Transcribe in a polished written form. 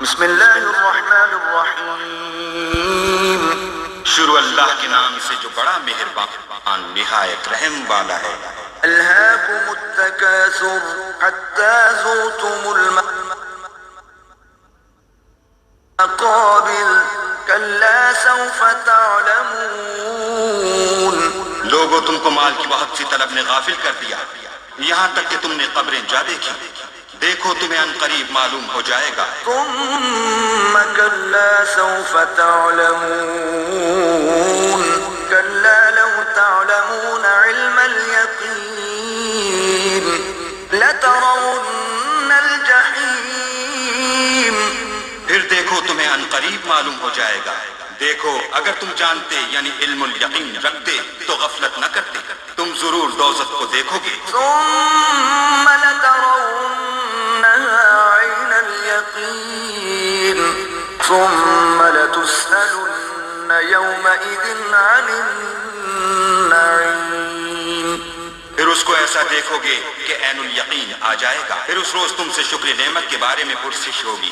بسم اللہ الرحمن الرحیم، شروع اللہ کے نام سے جو بڑا مہربان نہایت رحم والا ہے۔ الہاکم التکاثر حتی زرتم المقابر کلا سوف تعلمون۔ لوگوں تم کو مال کی بہت سی طلب نے غافل کر دیا، یہاں تک کہ تم نے قبریں جا دیکھی، دیکھو تمہیں ان قریب معلوم ہو جائے گا۔ ثم کلا سوف تعلمون کلا لو تعلمون علم الیقین لترون الجحیم۔ پھر دیکھو تمہیں ان قریب معلوم ہو جائے گا، دیکھو اگر تم جانتے یعنی علم الیقین رکھتے تو غفلت نہ کرتے، تم ضرور دوزخ کو دیکھو گے۔ ثم لترونها عین الیقین ثم لتسألن یومئذ عن النعیم۔ پھر اس کو ایسا دیکھو گے کہ عین الیقین آ جائے گا، پھر اس روز تم سے شکر نعمت کے بارے میں پرسش ہوگی۔